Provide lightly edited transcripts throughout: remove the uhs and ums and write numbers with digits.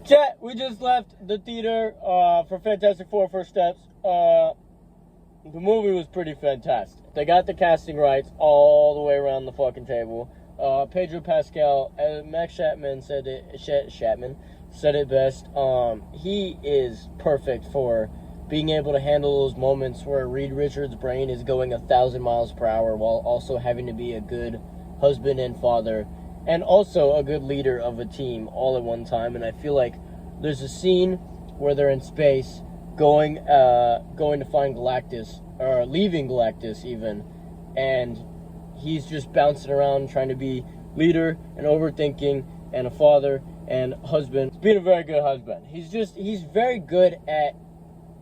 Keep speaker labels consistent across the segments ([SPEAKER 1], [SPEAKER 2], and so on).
[SPEAKER 1] Chat, we just left the theater for Fantastic Four First Steps. The movie was pretty fantastic. They got the casting rights all the way around the fucking table. Pedro Pascal, Max Shatman said it best. He is perfect for being able to handle those moments where Reed Richards' brain is going 1,000 miles per hour while also having to be a good husband and father and also a good leader of a team all at one time. And I feel like there's a scene where they're in space going to find Galactus, or leaving Galactus even, and he's just bouncing around trying to be leader and overthinking and a father and husband. He's being a very good husband. He's very good at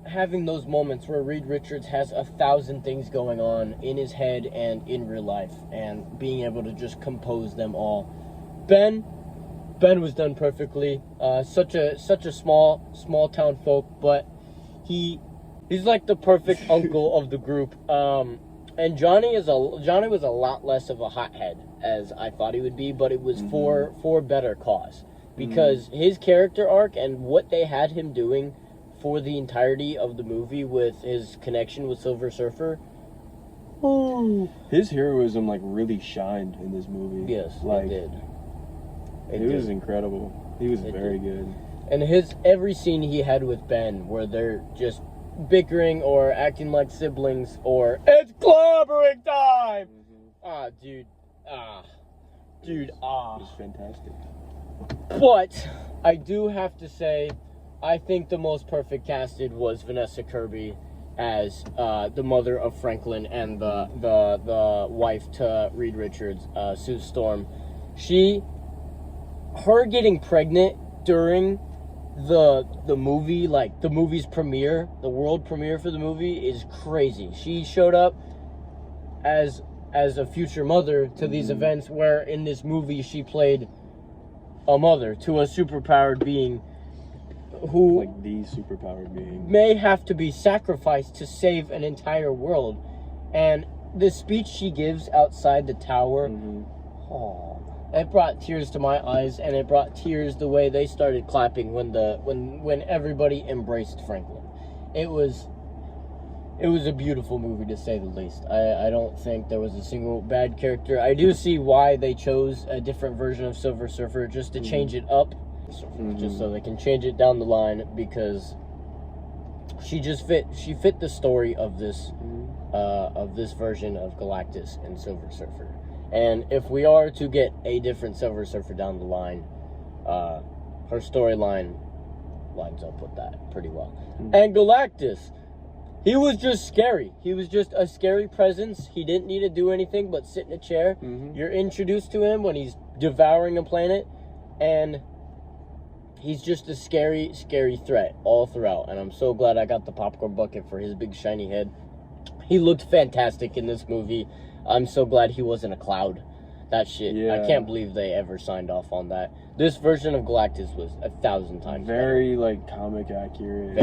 [SPEAKER 1] having those moments where Reed Richards has 1,000 things going on in his head and in real life, and being able to just compose them all. Ben was done perfectly. Such a small town folk, but he's like the perfect uncle of the group. And Johnny was a lot less of a hothead as I thought he would be, but it was for better cause, because his character arc and what they had him doing for the entirety of the movie with his connection with Silver Surfer.
[SPEAKER 2] His heroism really shined in this movie.
[SPEAKER 1] Yes, it did.
[SPEAKER 2] It was incredible. He was very good.
[SPEAKER 1] And every scene he had with Ben where they're just bickering or acting like siblings or it's clobbering time. Dude.
[SPEAKER 2] It was fantastic.
[SPEAKER 1] But I do have to say, I think the most perfect casted was Vanessa Kirby as the mother of Franklin and the wife to Reed Richards, Sue Storm. Her getting pregnant during the movie, the movie's premiere, the world premiere for the movie, is crazy. She showed up as a future mother to these events, where in this movie she played a mother to a superpowered being who
[SPEAKER 2] the superpowered being
[SPEAKER 1] may have to be sacrificed to save an entire world. And the speech she gives outside the tower, it brought tears to my eyes, and it brought tears the way they started clapping when everybody embraced Franklin. It was a beautiful movie, to say the least. I don't think there was a single bad character. I do see why they chose a different version of Silver Surfer, just to change it up, just so they can change it down the line, because she fit the story of this version of Galactus and Silver Surfer. And if we are to get a different Silver Surfer down the line, her storyline lines up with that pretty well. And Galactus, he was just scary. He was just a scary presence. He didn't need to do anything but sit in a chair. You're introduced to him when he's devouring a planet, and he's just a scary, scary threat all throughout. And I'm so glad I got the popcorn bucket for his big shiny head. He looked fantastic in this movie. I'm so glad he wasn't a cloud. That shit, I can't believe they ever signed off on that. This version of Galactus was 1,000 times
[SPEAKER 2] very better. Comic accurate.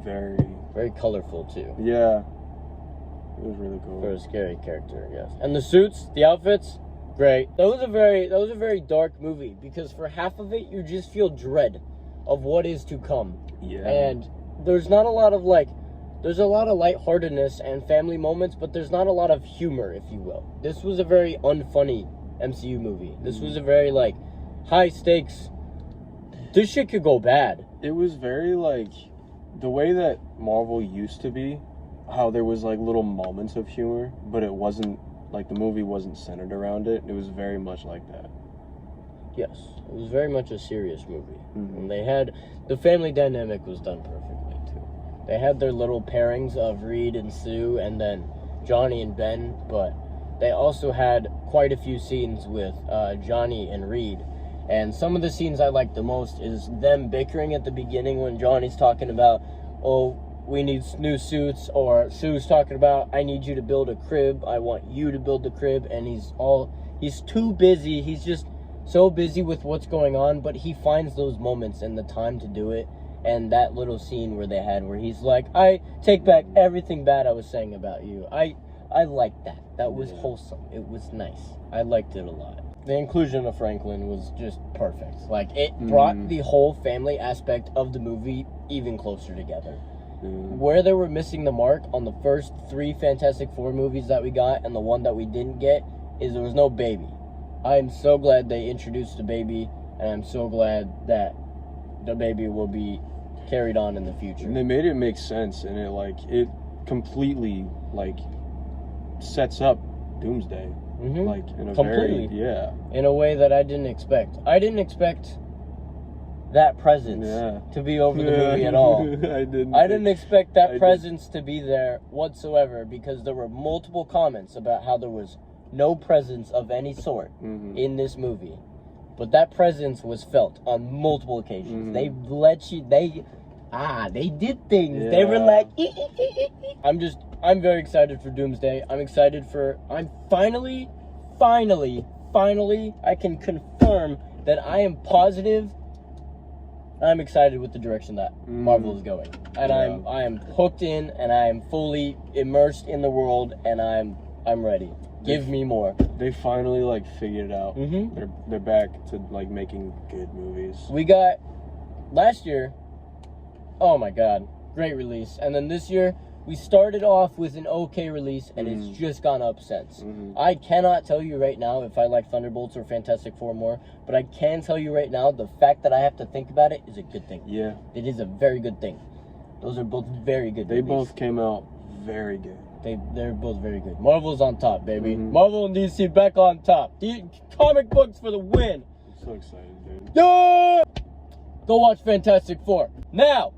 [SPEAKER 1] Very colorful too.
[SPEAKER 2] Yeah, it was really cool
[SPEAKER 1] for a scary character, I guess. And the suits, the outfits, great. That was a very dark movie, because for half of it you just feel dread of what is to come.
[SPEAKER 2] Yeah.
[SPEAKER 1] And there's not a lot of there's a lot of lightheartedness and family moments, but there's not a lot of humor, if you will. This was a very unfunny MCU movie. This was a very high stakes. This shit could go bad.
[SPEAKER 2] It was very the way that Marvel used to be, how there was little moments of humor, but it wasn't the movie wasn't centered around it. It was very much like that.
[SPEAKER 1] Yes, it was very much a serious movie. And they had the family dynamic was done perfectly too. They had their little pairings of Reed and Sue, and then Johnny and Ben, but they also had quite a few scenes with Johnny and Reed. And some of the scenes I like the most is them bickering at the beginning when Johnny's talking about, we need new suits, or Sue's talking about, I need you to build a crib, I want you to build the crib, and he's too busy, he's just so busy with what's going on, but he finds those moments and the time to do it. And that little scene where they had where he's like, I take back everything bad I was saying about you. I liked that. That was wholesome. It was nice. I liked it a lot. the inclusion of Franklin was just perfect. Like, it brought the whole family aspect of the movie even closer together. Where they were missing the mark on the first 3 Fantastic Four movies that we got and the one that we didn't get is there was no baby. I'm so glad they introduced the baby, and I'm so glad that the baby will be carried on in the future.
[SPEAKER 2] And they made it make sense, and it completely sets up Doomsday. Like in a
[SPEAKER 1] completely.
[SPEAKER 2] very
[SPEAKER 1] in a way that I didn't expect. I didn't expect that presence to be over the movie at all. I didn't expect that presence to be there whatsoever, because there were multiple comments about how there was no presence of any sort in this movie. But that presence was felt on multiple occasions. They let you they did things. They were like I'm very excited for Doomsday. I'm finally I can confirm that I am positive I'm excited with the direction that Marvel is going. And I am hooked in, and I am fully immersed in the world, and I'm ready. Give me more.
[SPEAKER 2] They finally figured it out. They're back to making good movies.
[SPEAKER 1] We got last year, oh my god, great release. And then this year we started off with an okay release, and it's just gone up since. I cannot tell you right now if I like Thunderbolts or Fantastic Four more, but I can tell you right now the fact that I have to think about it is a good thing.
[SPEAKER 2] Yeah.
[SPEAKER 1] It is a very good thing. Those are both very good
[SPEAKER 2] They
[SPEAKER 1] movies.
[SPEAKER 2] both came out very good.
[SPEAKER 1] They're both very good. Marvel's on top, baby. Marvel and DC back on top. Comic books for the win.
[SPEAKER 2] I'm so excited, dude.
[SPEAKER 1] Yeah! Go watch Fantastic Four. Now!